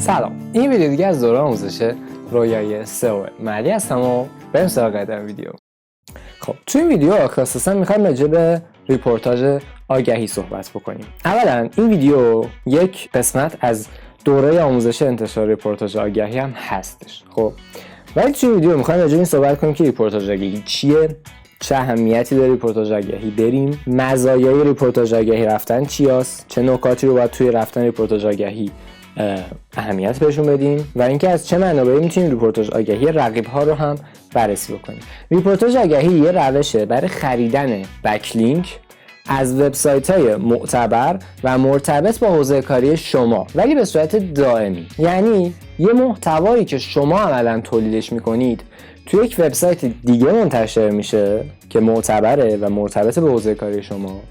سلام، این ویدیو دیگه از دوره آموزش رویایی سئو ملی هستم و بریم سراغ قدم ویدیو. خب تو این ویدیو اساسا میخوایم راجع به ریپورتاج آگهی صحبت بکنیم. اولا این ویدیو یک قسمت از دوره آموزش انتشار ریپورتاج آگهی هم هستش. خب ولی تو این ویدیو میخوایم راجع به این صحبت کنیم که ریپورتاج آگهی چیه، چه اهمیتی داره ریپورتاج آگهی بریم، مزایای ریپورتاج آگهی رفتن چیاست، چه نکاتی رو باید توی رفتن ریپورتاج آگهی اهمیت بهشون بدیم و اینکه از چه منابعی میتونیم ریپورتاج آگهی رقیب ها رو هم بررسی بکنیم. ریپورتاج آگهی یه روشه برای خریدن بکلینک از وبسایت‌های معتبر و مرتبط با حوزه کاری شما، ولی به صورت دائمی. یعنی یه محتوایی که شما عملاً تولیدش میکنید توی یک وبسایت دیگه منتشر میشه که معتبره و مرتبط به حوزه کاری شما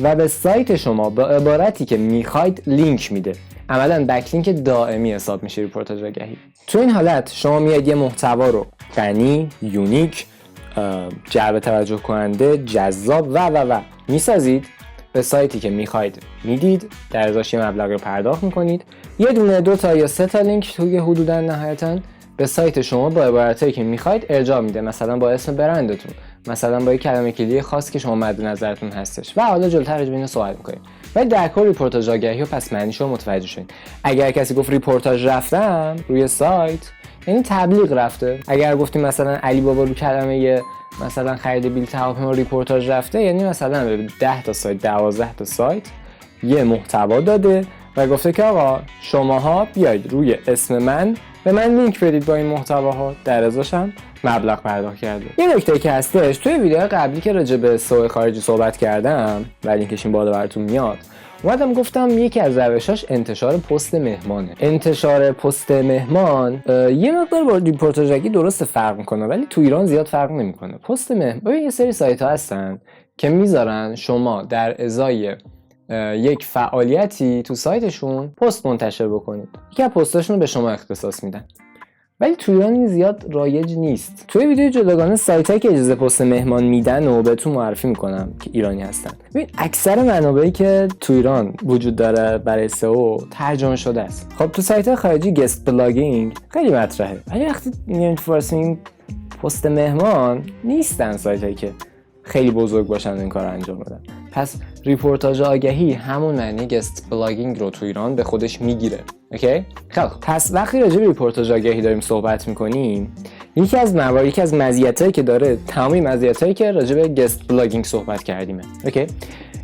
و به سایت شما با عبارتی که میخواید لینک میده. عملاً بکلینک دائمی حساب میشه ریپورتاج آگهی. تو این حالت شما میاد یه محتوا رو غنی، یونیک، جلب توجه کننده، جذاب و میسازید، به سایتی که میخواید میدید، در ازاش یه مبلغ رو پرداخت میکنید، یه دونه 2 تا یا 3 تا لینک توی حدوداً نهایتاً به سایت شما با عبارتایی که میخواید ارجاع میده، مثلا با اسم برندتون، مثلا با یک کلمه کلیدی خاص که شما مد نظرتون هستش و حالا جلوتر راجع به اینو صحبت می‌کنیم. ولی در کل ریپورتاج آگهی رو پس معنیشو متوجه شدید. اگر کسی گفت ریپورتاج رفتم روی سایت، یعنی تبلیغ رفته. اگر گفتیم مثلا علی بابا رو کلمه مثلا خرید بلیط هواپیما ریپورتاج رفته، یعنی مثلا به 10 تا سایت، 12 تا سایت یه محتوا داده و گفته که آقا شماها بیاید روی اسم من به من لینک بدید با این محتواها، در ازاش هم مبلغ پرداخت کرده. یه نکته که هستش توی ویدیو قبلی که راجع به سئو خارجی صحبت کردم و لینکش این بالا براتون میاد، اومدم گفتم یکی از روشاش انتشار پست مهمانه. انتشار پست مهمان یه مقدار با ریپورتاج آگهی درست فرق میکنه، ولی تو ایران زیاد فرق نمیکنه. پست مهمان یه سری سایت ها هستن که میذارن شما در ازای یک فعالیتی تو سایتشون پست منتشر بکنید. یکی از پستاشون رو به شما اختصاص میدن. ولی تو ایران این زیاد رایج نیست. توی ویدیو جداگانه سایتایی که اجازه پست مهمان میدن و بهتون معرفی میکنم که ایرانی هستن. ببین اکثر منابعی که تو ایران وجود داره برای سئو ترجمه شده است. خب تو سایت‌های خارجی گست بلاگینگ خیلی مطرحه. ولی وقتی میایم تو فارسی پست مهمان نیستن سایتایی که خیلی بزرگ باشن این کار انجام بدن. پس ریپورتاج آگهی همون معنی گست بلاگینگ رو تو ایران به خودش میگیره. اوکی؟ خب پس وقتی راجع به ریپورتاج آگهی داریم صحبت میکنیم، یکی از مزیتایی که داره تمامی مزیتایی که راجع به گست بلاگینگ صحبت کردیمه. اوکی؟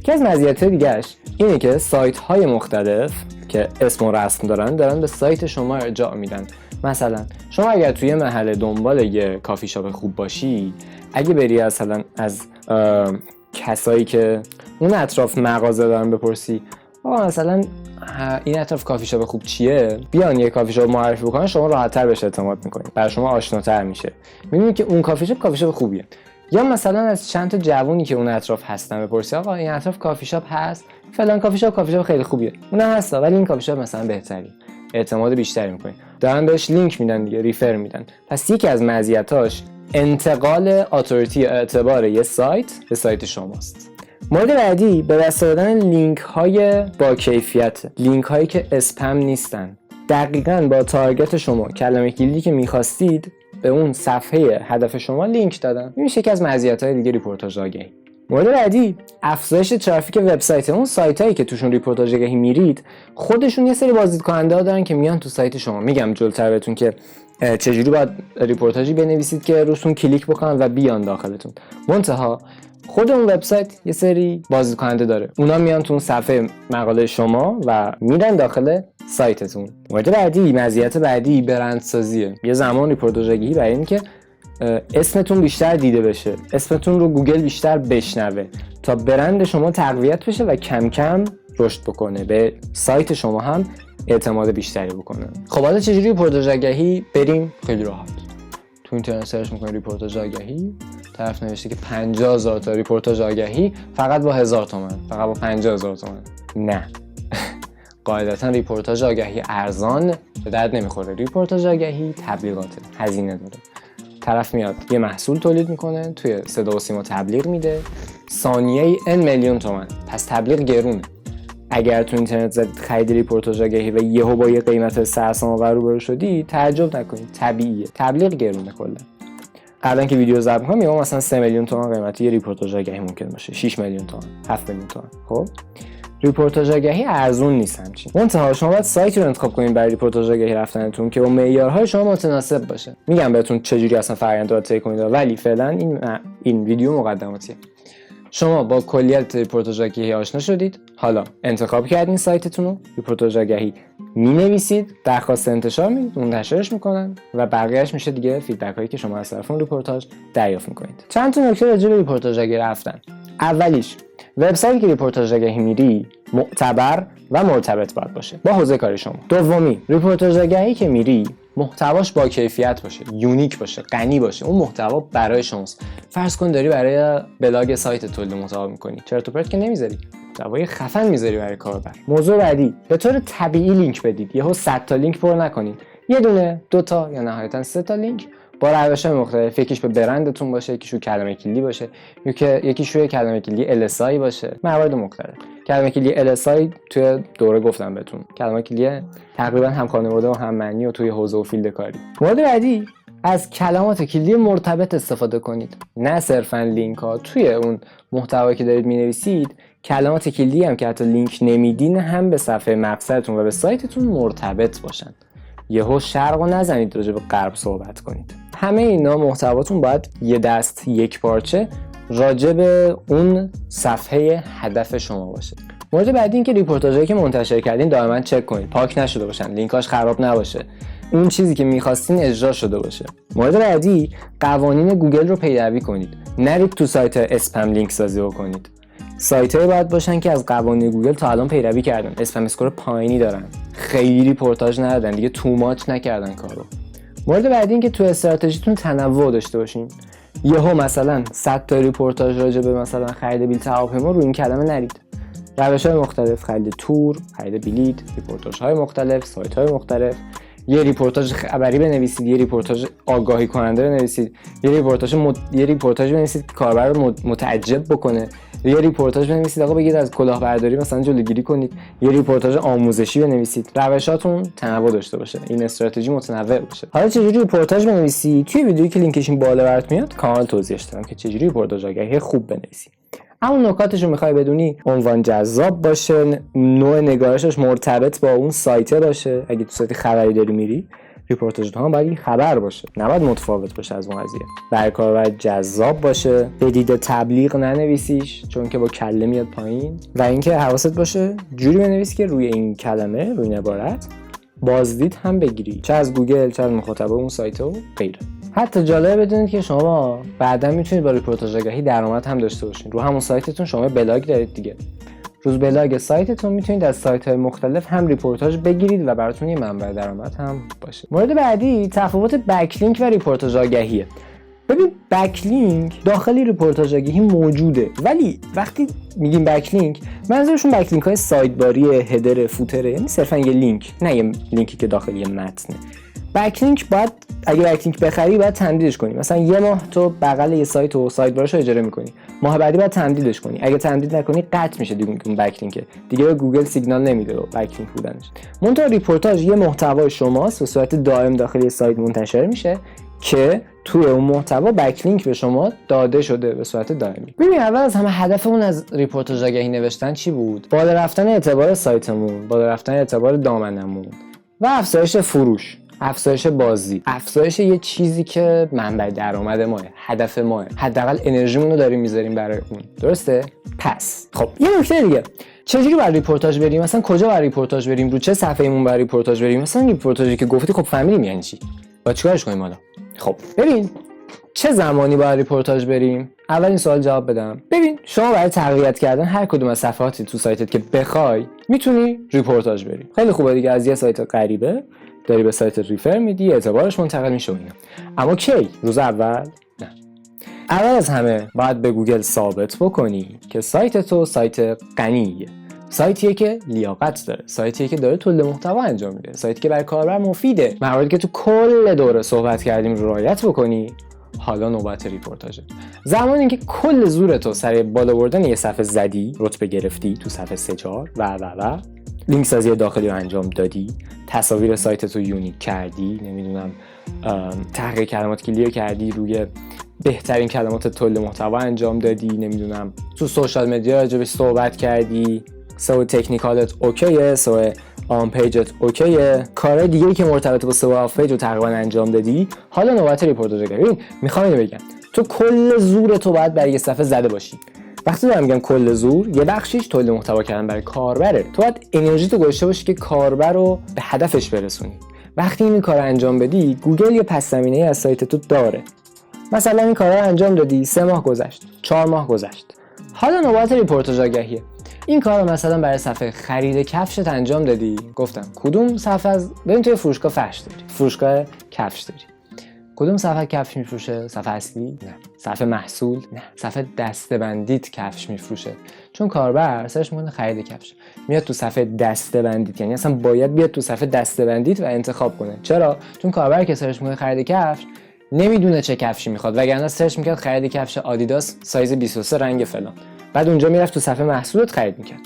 یکی از مزیتای دیگه‌اش اینه که سایت‌های مختلف که اسم و رسم دارن به سایت شما ارجاع میدن. مثلا شما اگر توی محله دنبال یه کافی شاپ خوب باشی، اگه بری مثلا از کسایی که اون اطراف مغازه دارن بپرسی آقا مثلا این اطراف کافی شاپ خوب چیه، بیان یه کافی شاپ معرفی بکنن، شما راحت‌تر بهش اعتماد می‌کنید، برای شما آشناتر میشه، می‌بینید که اون کافی شاپ خوبیه. یا مثلا از چند تا جوونی که اون اطراف هستن بپرسی آقا این اطراف کافی شاپ هست، فلان کافی شاپ خیلی خوبیه، اونم هست ولی این کافی شاپ مثلا بهتری، اعتماد بیشتری می‌کنید، دارن بهش لینک میدن دیگه، ریفر میدن. پس یکی از مزیتاش انتقال اتوریتی اعتبار یه سایت به سایت شماست. مورد بعدی به دست آوردن لینک های با کیفیت، لینک هایی که اسپم نیستن، دقیقاً با تارگت شما، کلمه کلیدی که می‌خواستید به اون صفحه هدف شما لینک دادن. این میشه یکی از مزیت‌های دیگه ریپورتاج آگهی. مورد بعدی افزایش ترافیک وبسایت. اون سایتایی که توشون ریپورتاج آگهی میرید خودشون یه سری بازدیدکننده دارن که میان تو سایت شما. میگم جلوتر بهتون که چجوری باید ریپورتاجی بنویسید که روشون کلیک بکنن و بیان داخلتون. منتها خود اون وبسایت یه سری بازدیدکننده داره، اونا میان تو اون صفحه مقاله شما و میرن داخل سایتتون. مورد بعدی، مزیت بعدی برندسازیه. یه زمان ریپورتاج آگهی برای این که اسمتون بیشتر دیده بشه، اسمتون رو گوگل بیشتر بشنوه تا برند شما تقویت بشه و کم کم رشد بکنه، به سایت شما هم اعتماد بیشتری بکنه. خب حالا چجوری ریپورتاج آگهی بریم؟ خیلی راحت. تو اینترنت سرچ میکنید ریپورتاج آگهی، طرف نوشته که 50,000 تا ریپورتاج آگهی فقط با 1000 تومان، فقط با 50,000 تومان. نه. قاعدتا ریپورتاج آگهی ارزان به درد نمیخوره. ریپورتاج آگهی تبلیغاته، هزینه داره. طرف میاد یه محصول تولید میکنه، توی صدا و سیما تبلیغ میده، ثانیه‌ای N میلیون تومان. پس تبلیغ گرونه. اگر تو اینترنت زدید خرید ریپورتاژ آگهی و یهو با یه قیمت سرسام‌آور روبرو شدی، تعجب نکنید، طبیعیه. تبلیغ گرونه کلا. قبلا که ویدیو ضبط می‌کنم میگم مثلا 3 میلیون تومان قیمتی یه ریپورتاژ آگهی ممکن باشه، 6 میلیون تومان، 7 میلیون تومان. خب ریپورتاژ آگهی ارزون نیست همچین. منتها شما باید سایتی رو انتخاب کنید برای ریپورتاژ آگهی رفتنتون که با معیارهای شما متناسب باشه. میگم بهتون چجوری اصلا فرآیند رو طی کنید، ولی فعلا این ویدیو مقدماتیه. شما با کلیت ریپورتاژ آگهی آشنا شدید، حالا انتخاب کردین سایتتون رو، ریپورتاژ آگهی می‌نویسید، درخواست انتشار میدید، منتشرش میکنن و بقیه‌اش میشه دیگه فیدبک هایی که شما از طرف اون ریپورتاژ دریافت میکنید. چند تا نکته راجع به ریپورتاژ آگهی رفتن. اولیش، وبسایتی که ریپورتاژ آگهی میری معتبر و مرتبط باید باشه با حوزه کاری شما. دومی، ریپورتاژ آگهی که میری محتواش با کیفیت باشه، یونیک باشه، غنی باشه. اون محتوا برای شماست. فرض کن داری برای بلاگ سایت تولید محتوا میکنی، چرت و پرت که نمیذاری، محتوای خفن میذاری برای کاربر. موضوع بعدی، به طور طبیعی لینک بدید. یهو 100 تا لینک پر نکنید. یه دونه، 2 تا یا نهایتا 3 تا لینک با روش‌های مختلف. یکیش به برندتون باشه، یکیش رو کلمه کلیدی باشه، یکیش روی کلمه کلیدی LSI باشه. موارد مختلف. کلمه کلیدی LSI توی دوره گفتم بهتون. کلمه کلیدی تقریبا هم خانواده و هم معنی و توی حوزه و فیلد کاری. مورد بعدی، از کلمات کلیدی مرتبط استفاده کنید. نه صرفاً لینک ها. توی اون محتوایی که دارید می‌نویسید کلمات کلیدی هم که حتی لینک نمیدین هم به صفحه مقصدتون و به سایتتون مرتبط باشن. یهو شرق رو نزنید راجع به غرب صحبت کنید. همه اینا محتواتون باید یه دست یک پارچه راجع به اون صفحه هدف شما باشه. مورد بعدی این که ریپورتاژهایی که منتشر کردین دائما چک کنید، پاک نشده باشن، لینکاش خراب نباشه، اون چیزی که می‌خواستین اجرا شده باشه. مورد بعدی، قوانین گوگل رو پیروی کنید. نرید تو سایت اسپم لینک سازی بکنید. سایت‌های باید باشن که از قوانین گوگل تا الان پیروی کردن، اسپم اسکور پایینی دارن، خیلی ریپورتاژ ندادن، دیگه تو ماچ نکردن کارو. مورد بعدی این که تو استراتژیتون تنوع داشته باشین. یهو مثلا 100 تا ریپورتاژ راجع به مثلا خرید بلیط هواپیما رو این کلمه نرید. روش‌های مختلف، خرید تور، خرید بلیط، ریپورتاژهای مختلف، سایت‌های مختلف. یه ریپورتاژ خبری بنویسید، یه ریپورتاژ آگاهی کننده بنویسید، یه ریپورتاژ بنویسید که کاربر رو متعجب بکنه، یه ریپورتاژ بنویسید آقا بگید از کلاهبرداری مثلا جلوگیری کنید، یه ریپورتاژ آموزشی بنویسید. روشاتون تنوع داشته باشه، این استراتژی متنوع باشه. حالا چجوری ریپورتاژ بنویسی؟ توی ویدیویی که لینکش این بالا برات میاد کامل توضیحش دادم که چجوری ریپورتاژ آگهی خوب بنویسی. اون نکاتش رو میخوای بدونی، عنوان جذاب باشه، نوع نگارشش مرتبط با اون سایت باشه. اگه تو سایت خبری داری میری، ریپورتاژ هم باید خبر باشه، نباید متفاوت باشه از اون قضیه. برای کاربر جذاب باشه، به دید تبلیغ ننویسیش چون که با کله میاد پایین. و اینکه حواست باشه جوری بنویسی که روی این کلمه، روی این عبارت بازدید هم بگیری، چه از گوگل چه از مخاطب اون سایت و غیره. حتی جالبه بدونید که شما بعدا میتونید با ریپورتاژ آگهی درآمد هم داشته باشین. رو همون سایتتون شما بلاگ دارید دیگه. روز بلاگ سایتتون میتونید از سایت‌های مختلف هم ریپورتاژ بگیرید و براتون یه منبع درآمد هم باشه. مورد بعدی، تفاوت بکلینک و ریپورتاژ آگهیه. ببین بکلینک داخل ریپورتاژ آگهی موجوده، ولی وقتی میگیم بکلینک منظورشون بکلینک‌های سایدباری، هدر، فوتره، یعنی صرفا یه لینک، نه یه لینکی که داخل یه متنه. بکلینک باید اگه بکلینک بخری باید تمدیدش کنی. مثلا یه ماه تو بغل یه سایت و سایدبارش رو اجاره می‌کنی، ماه بعدی باید تمدیدش کنی. اگه تمدید نکنی قطع میشه دیگه اون بکلینک، دیگه به گوگل سیگنال نمیده بکلینک بودنش. منتها ریپورتاژ یه محتوای شماست به صورت دائم داخل یه سایت منتشر میشه که توی اون محتوا بکلینک به شما داده شده به صورت دائمی. ببین اول از همه هدفمون از ریپورتاژ آگهی نوشتن چی بود؟ بالا رفتن اعتبار سایتمون، بالا رفتن اعتبار دامنمون و افزایش فروش، افزایش بازدید، افزایش یه چیزی که منبع درآمد ماه، هدف ماه، حداقل انرژیمون رو داریم میذاریم برای اون. درسته؟ پس خب یه نکته دیگه، چجوری برای ریپورتاژ بریم؟ مثلا کجا برای ریپورتاژ بریم؟ رو چه صفحه‌مون برای ریپورتاژ بریم؟ مثلا ریپورتاژی که گفتی خب فهمیدیم یعنی چی؟ با چیکارش کنیم حالا؟ خب ببین چه زمانی باید ریپورتاژ بریم؟ اول این سوال جواب بدم. ببین شما برای تقویت کردن هر کدوم از صفحاتی تو سایتت که بخوای میتونی ریپورتاژ بریم. خیلی خوبه دیگه، از یه سایت غریبه داری به سایت ریفر میدی، اعتبارش منتقل میشه اینا. اما کی؟ روز اول؟ نه. اول از همه باید به گوگل ثابت بکنی که سایت تو سایت غنیه. سایتیه که لیاقت داره، سایتیه که داره تولید محتوا انجام میده، سایتی که برای کاربر مفیده. مواردی که تو کل دوره صحبت کردیم رو رعایت بکنی، حالا نوبت ریپورتاژه. زمانی که کل زورتو سر بالا بردن یه صفحه زدی، رتبه گرفتی تو صفحه 3-4 و لینک سازی داخلی رو انجام دادی، تصاویر سایتتو یونیک کردی، نمیدونم تحقیق کلمات کلیدی کردی، روی بهترین کلمات تولید محتوا انجام دادی، نمیدونم تو سوشال مدیا راجعش صحبت کردی، سئو تکنیکالت اوکیه، سئو آن پیجت اوکیه، کارهای دیگه‌ای که مرتبط با سئو آف پیج رو تقریبا انجام دادی، حالا نوبت ریپورتاژه. ببین میخوام اینو بگم، تو کل زورتو باید برای یه صفحه زده باشی. وقتی دارم میگم کل زور، یه بخشیش تولید محتوا کردن برای کاربره. تو باید انرژی تو گذاشته باشی که کاربر رو به هدفش برسونی. وقتی این کارو انجام بدی، گوگل یه پس زمینه‌ای از سایت تو داره. مثلا این کارا رو انجام دادی، 3 ماه گذشت، 4 ماه گذشت. حالا نوبت ریپورتاژ آگهیه. این کارو مثلا برای صفحه خرید کفشت انجام دادی. گفتم کدوم صفحه از ببین توی فروشگاه فرش داری، فروشگاه کفش داری. کدوم صفحه کفش میفروشه؟ صفحه اصلی؟ نه. صفحه محصول؟ نه. صفحه دسته‌بندیت کفش میفروشه. چون کاربر سرچ میکنه خرید کفش، میاد تو صفحه دسته‌بندیت، یعنی اصلا باید بیاد تو صفحه دسته‌بندیت و انتخاب کنه. چرا؟ چون کاربر که سرچ میکنه خرید کفش نمیدونه چه کفشی میخواد، وگرنه سرچ میکرد خرید کفش آدیداس سایز 23 رنگ فلان، بعد اونجا میرفت تو صفحه محصولت خرید میکرد.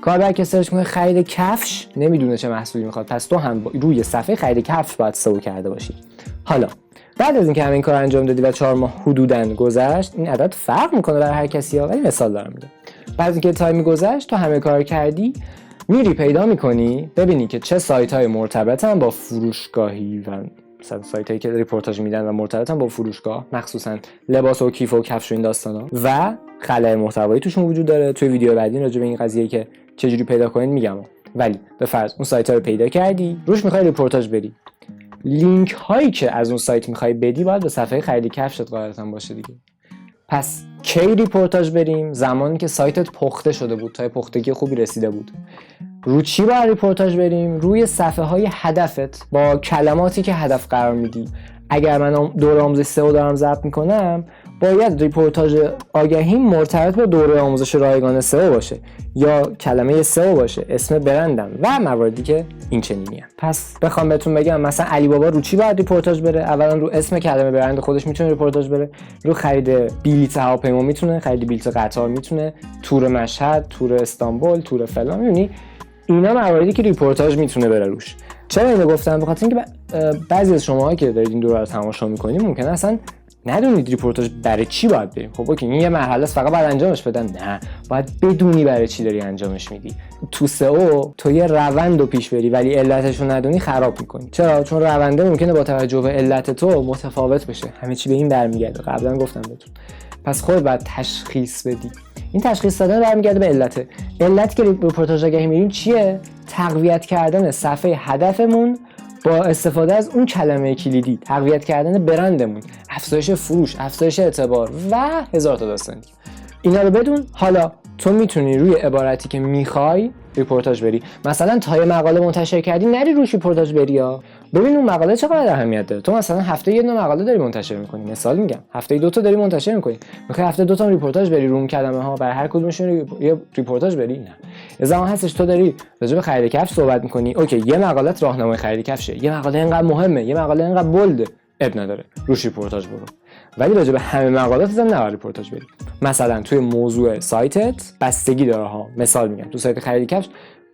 کاربر که سرچ میکنه خرید کفش نمیدونه چه محصولی میخواد، پس تو هم روی صفحه خرید کفش باید سئو کرده باشی. حالا بعد از اینکه همین کار انجام دادی و 4 ماه حدوداً گذشت، این عدد فرق میکنه برای هر کسی ها، ولی مثال دارم میگم. بعد از اینکه تایم گذشت، تو همه کار کردی، میری پیدا میکنی ببینی که چه سایت‌های مرتبطن با فروشگاهی و مثلا سایتایی که ریپورتاژ میدن و مرتبطن با فروشگاه، مخصوصا لباس و کیف و کفش و این داستانا، و خلأ محتوایی توشون وجود داره. توی ویدیو بعدی راجع به این قضیه که چجوری پیدا کنید میگم. ولی به فرض اون سایت‌ها رو پیدا کردی، روش می‌خوای ریپورتاژ بدی، لینک هایی که از اون سایت می‌خوای بدی باید به صفحه خرید کفشت قاعدتاً باشه دیگه. پس کی ریپورتاژ بریم؟ زمانی که سایتت پخته شده بود، تا پختگی خوبی رسیده بود. رو چی باید ریپورتاژ بریم؟ روی صفحه های هدفت با کلماتی که هدف قرار میدی. اگر من دوره آموزش سئو دارم ضبط میکنم، باید ریپورتاژ آگهی مرتبط با دوره آموزش رایگان سئو باشه، یا کلمه سئو باشه، اسم برندم و مواردی که این چنینیه. پس بخوام بهتون بگم مثلا علی بابا رو چی باید ریپورتاژ بره؟ اولا رو اسم کلمه برند خودش میتونه ریپورتاژ بره، رو خرید بلیط هواپیما میتونه، خرید بلیط قطار میتونه، تور مشهد، تور استانبول، تور فلان. میبینی اینا مواردی که ریپورتاژ میتونه بره روش. چرا اینو گفتم؟ به خاطر اینکه بعضی از شماها که دارید این دوره رو تماشا میکنید ممکنه اصلا ندونید ریپورتاژ برای چی باید بریم. خب اوکی این یه مرحله است، فقط باید انجامش بدن؟ نه، باید بدونی برای چی داری انجامش میدی. تو سئو تو یه روند رو پیش بری ولی علتش رو ندونی خراب میکنی. چرا؟ چون رونده ممکنه با توجه به علت تو متفاوت بشه. همه چی به این برمیگرده، قبلا گفتم بهتون. پس خود باید تشخیص بدی. این تشخیص دادن برمیگرده به علته. علتی که ریپورتاژ آگهی میریم چیه؟ تقویت کردن صفحه هدفمون با استفاده از اون کلمه کلیدی، تقویت کردن برندمون، افزایش فروش، افزایش اعتبار و هزار تا داستان دیگه. اینا رو بدون. حالا تو میتونی روی عبارتی که میخوای ریپورتاژ بری. مثلا تا یه مقاله منتشر کردی نری روش ریپورتاژ بری ها. ببین اون مقاله چقدر اهمیت داره. تو مثلا هفته یه دونه مقاله داری منتشر میکنی، مثال میگم، هفته 2 تا داری منتشر میکنی، میخوای هفته 2 تا ریپورتاژ بری روم کلمه ها، برای هر کدومشون یه ریپورتاژ بری؟ نه. یه زمان هستش تو داری راجع به خرید کفش صحبت میکنی، اوکی یه مقالت راهنمای خرید کفشه، یه مقاله اینقدر مهمه، یه مقاله اینقدر بولده، اب نداره روش ریپورتاژ برو. ولی راجع به همه مقالات هم نباید ریپورتاژ بدی. مثلا توی موضوع سایتت بستگی داره ها. مثال میگم تو سایت خرید کفش،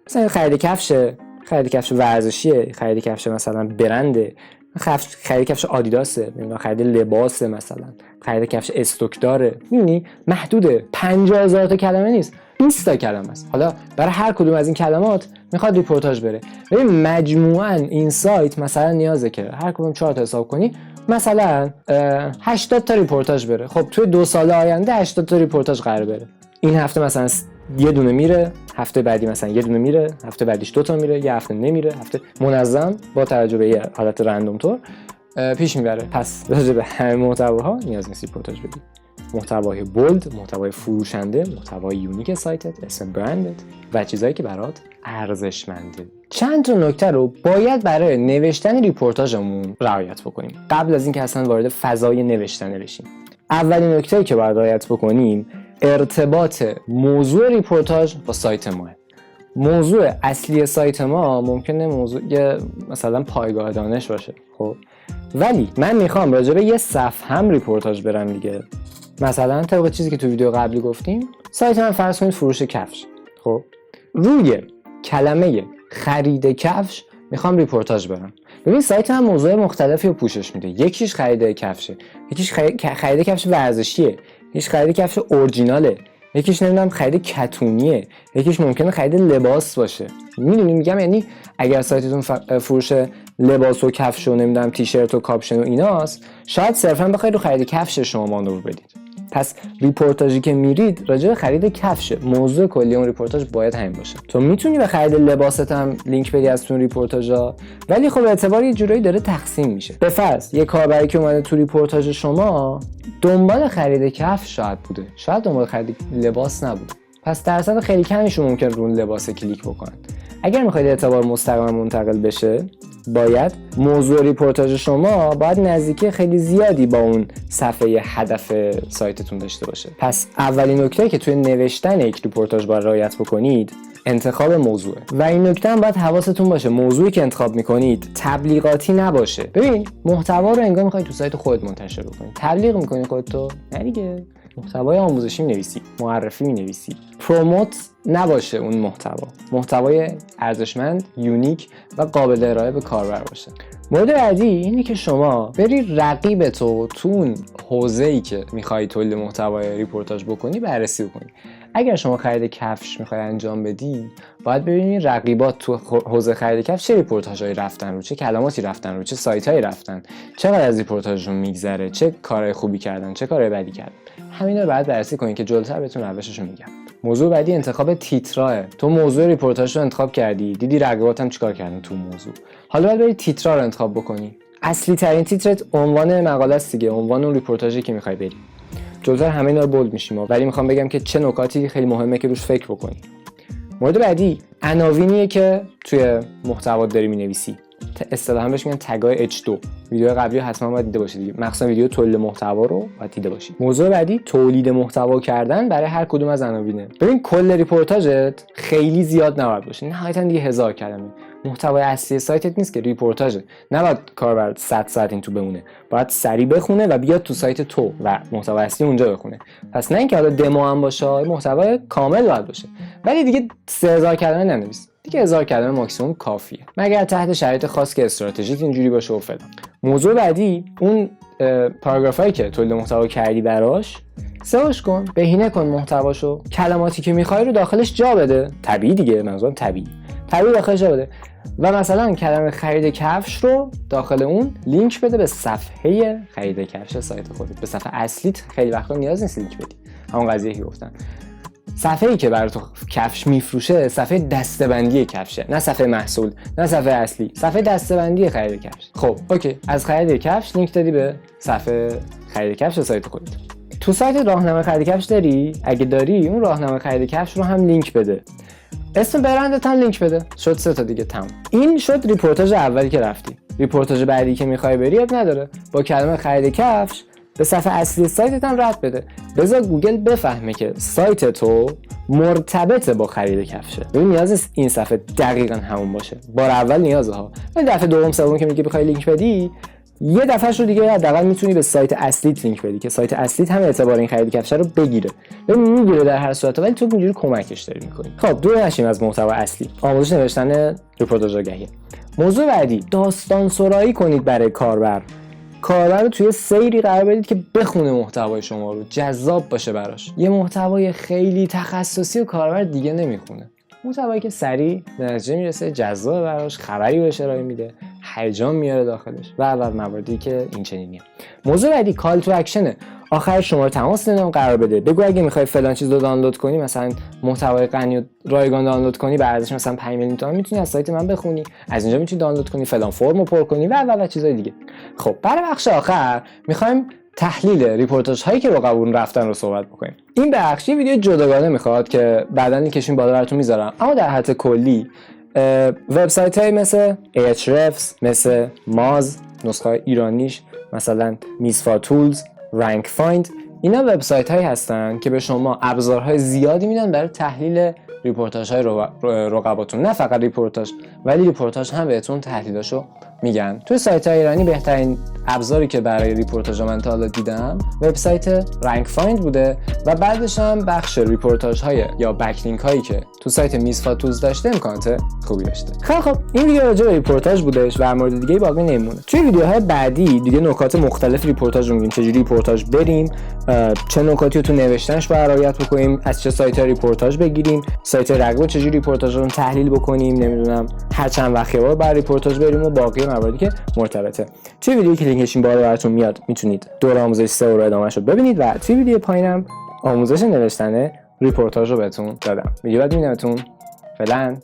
مثلا خرید کفش ورزشیه، خرید کفش مثلا برنده، خرید کفش آدیداسه، نمیدونم خرید لباسه، مثلا خرید کفش استوک داره. میبینی محدوده، 50,000 تا کلمه نیست، 20 تا کلمه است. حالا برای هر کدوم از این کلمات میخواد ریپورتاژ بره. ببین مجموعاً این سایت مثلا نیازه که هر کدوم 4 تا حساب کنی، مثلا 80 تا ریپورتاژ بره. خب توی 2 سال آینده 80 تا ریپورتاژ قرار بره. این هفته مثلا یه دونه میره، هفته بعدی مثلا یه دونه میره، هفته بعدیش 2 تا میره، یه هفته نمیره، هفته منظم با توجه به یه حالت رندوم طور پیش میبره. پس راجع به همه محتواها نیاز نیست ریپورتاژ بدی. محتوای بولد، محتوای فروشنده، محتوای یونیک سایتت، اسم برندت و چیزایی که برات ارزشمنده. چند تا نکته رو باید برای نوشتن ریپورتاژمون رعایت بکنیم قبل از اینکه اصلا وارد فضای نوشتن بشیم. اولین نکته‌ای که باید رعایت بکنیم ارتباط موضوع ریپورتاژ با سایت ماه. موضوع اصلی سایت ما ممکنه موضوع مثلا پایگاه دانش باشه. خب ولی من میخوام راجع به یه صفحه هم ریپورتاج برم دیگه. مثلا طبق چیزی که تو ویدیو قبلی گفتیم، سایت من فرض کنید فروش کفش. خب روی کلمه خرید کفش میخوام ریپورتاج برم. ببین سایت من موضوع مختلفی رو پوشش میده. یکیش خرید کفشه، یکیش خرید کفش ورزشیه، یکیش خرید کفش اورجیناله، یکیش نمیدونم خرید کتونیه، یکیش ممکنه خرید لباس باشه. میدونی میگم یعنی اگر سایتتون فروش لباس و کفش و نمیدونم تیشرت و کاپشن و ایناست، شاید صرفا بخواید رو خرید کفش شما مانور بدید. پس ریپورتاجی که میرید راجع به خرید کفشه. موضوع کلی اون ریپورتاج باید همین باشه. تو میتونی به خرید لباست هم لینک بدی از تو ریپورتاجا، ولی خب اعتبار یه جورایی داره تقسیم میشه. به فرض یه کاربری که اومده تو ریپورتاج شما دنبال خرید کفش شاید بوده، شاید دنبال خرید لباس نبوده. پس درصد خیلی کمیشون ممکن رو لباس کلیک بکنن. اگر میخواید اعتبار مستقیما منتقل بشه، باید موضوع ریپورتاج شما باید نزدیکی خیلی زیادی با اون صفحه هدف سایتتون داشته باشه. پس اولین نکته که توی نوشتن یک ریپورتاج باید رعایت بکنید انتخاب موضوع. و این نکته هم باید حواستون باشه موضوعی که انتخاب میکنید تبلیغاتی نباشه. ببین محتوا رو انگار میخواید تو سایت خودت منتشر بکنید، تبلیغ میکنید خودتو؟ نه دیگه. محتوای آموزشی می‌نویسی، معرفی می‌نویسی، پروموت نباشه اون محتوای ارزشمند، یونیک و قابل ارائه به کاربر باشه. مورد بعدی اینه که شما بری رقیب تو اون حوزه‌ای که می‌خوای تولید محتوای ریپورتاج بکنی بررسی بکنی. اگر شما خرید کفش می‌خوای انجام بدی، باید ببینی رقیبات تو حوزه خرید کفش چه ریپورتاژهایی رفتن رو، چه کلماتی رفتن رو، چه سایت‌هایی رفتن، چقدر از ریپورتاژشون میگذره، چه کارهای خوبی کردن، چه کارهای بدی کردن. همینا رو بعد بررسی کنین که جلوتر بهتون روششو میگم. موضوع بعدی انتخاب تیتراه. تو موضوع ریپورتاج رو انتخاب کردی، دیدی رقیباتم چیکار کردن تو موضوع. حالا باید بری تیترا رو انتخاب بکنی. اصلی ترین تیترت عنوان مقاله است دیگه، عنوان اون ریپورتاژی که میخوای بری. جلوتر همه اینا رو بولد میشیم، ولی میخوام بگم که چه نکاتی خیلی مهمه که روش فکر بکنی. مورد بعدی عناوینیه که توی محتوا داری مینویسی. اصطلاحاً بهش میگن تگای H2. ویدیو قبلی رو حتما باید دیده باشید دیگه. مخصوصا ویدیو تولید محتوا رو باید دیده باشید. موضوع بعدی تولید محتوا کردن برای هر کدوم از عناوینه. ببین کل ریپورتاجت خیلی زیاد نباید باشه. نهایتاً دیگه 1000 کلمه. محتوای اصلی سایتت نیست که ریپورتاژه. نباید کاربر 100 ساعت این تو بمونه. باید سریع بخونه و بیاد تو سایت تو و محتوا اصلی اونجا بخونه. پس نه اینکه حالا دمو هم باشه، محتوای کامل باید باشه. ولی دیگه 3000 کلمه ننویس. دیگه 1000 کلمه ماکسیمم کافیه، مگر تحت شرایط خاص که استراتژیک اینجوری باشه و فلان. موضوع بعدی اون پاراگرافایی که تولید محتوا کردی براش سرچ کن، بهینه کن محتواشو، کلماتی که میخوای رو داخلش جا بده. طبیعی دیگه، منظورم طبیعی داخلش جا بده. و مثلا کلمه خرید کفش رو داخل اون لینک بده به صفحه خرید کفش سایت خودت. به صفحه اصلیت خیلی وقتا نیاز نیست لینک بدی. همون قضیه که گفتم، صفحه‌ای که برای تو کفش میفروشه صفحه دسته‌بندی کفشه، نه صفحه محصول، نه صفحه اصلی، صفحه دسته‌بندی خرید کفش. خب اوکی، از خرید کفش لینک دادی به صفحه خرید کفش سایت خودت. تو سایت راهنمای خرید کفش داری؟ اگه داری اون راهنمای خرید کفش رو هم لینک بده. اسم برندت هم لینک بده. شد 3 تا دیگه تمام. این شد ریپورتاج اولی که رفتی. ریپورتاج بعدی که می‌خوای بری اب نداره. با کلمه خرید کفش به صفحه اصلی سایتت هم رد بده. بذار گوگل بفهمه که سایت تو مرتبط با خرید کفشه. ببین نیاز نیست این صفحه دقیقاً همون باشه. بار اول نیازه ها. ولی دفعه دوم سوم که میگه بخوای لینک بدی، یه دفعهش رو دیگه حداقل میتونی به سایت اصلیت لینک بدی که سایت اصلیت هم اعتبار این خرید کفش رو بگیره. ببین میگیره در هر صورت، ولی تو اینجوری کمکش داری می‌کنی. خب دور نشیم از محتوا اصلی. آموزش نوشتن ریپورتاج آگهی. موضوع بعدی داستان سرایی کنید برای کاربر رو توی سیری قرار بدید که بخونه محتوای شما رو، جذاب باشه براش. یه محتوای خیلی تخصصی و کاربر دیگه نمیخونه. محتوایی که سریع به نتیجه میرسه، جذاب براش، خبری بهش ارائه میده، هیجان میاره داخلش و مواردی که این چنینیه. موضوع بعدی کال تو اکشنه. آخر شما رو تماس قرار بده. بگو اگه میخوای فلان چیز رو دانلود کنی، مثلا محتوای غنی و رایگان دانلود کنی به ارزش مثلا 5 میلیون تومان، میتونی از سایت من بخونی، از اینجا میتونی دانلود کنی، فلان فرمو پر کنی و چیزای دیگه. خب برای بخش آخر میخوایم تحلیل ریپورتاج هایی که رقبا رفتن رو صحبت بکنیم. این بخش یه ویدیو جداگانه میخواد که بعداً لینکش بالا براتون میذارم، اما در حد کلی وبسایت های مثل Ahrefs، مثل ماز نسخه ایرانیش، مثلا میزفا تولز، رنک فایند، اینا وبسایت هایی هستن که به شما ابزارهای زیادی میدن برای تحلیل ریپورتاژهای رقباتون، نه فقط ریپورتاژ ولی ریپورتاژ هم بهتون تحلیلاشو میگن. توی سایت‌های ایرانی بهترین ابزاری که برای ریپورتاژ من تا حالا دیدم وبسایت رنک فایند بوده و بعدش هم بخش ریپورتاژهای یا بکلینک هایی که تو سایت میزفاتوز داشته امکانات خوبی داشته. خب این ویدیو راجع به ریپورتاژ بودش و مورد دیگه باقی نمونه. توی ویدیوهای بعدی دیگه نکات مختلف ریپورتاژ رو میگیم، چجوری ریپورتاژ بریم، چه نکاتی رو تو نوشتنش باید رعایت بکنیم، از چه سایت‌ها ریپورتاژ بگیریم، سایت رقیب چجوری ریپورتاژ رو تحلیل بکنیم، نمیدونم هر چند وقت یه بار برای ریپورتاژ بریم و باقی مواردی که مرتبطه. توی ویدیویی که لینکش این بالا براتون میاد میتونید دوره آموزش SEO رو ادامهش رو ببینید و توی ویدیو پایینم آموزش نوشتن ریپورتاژ رو بهتون دادم. ویدیو بعد میبینمتون. فعلا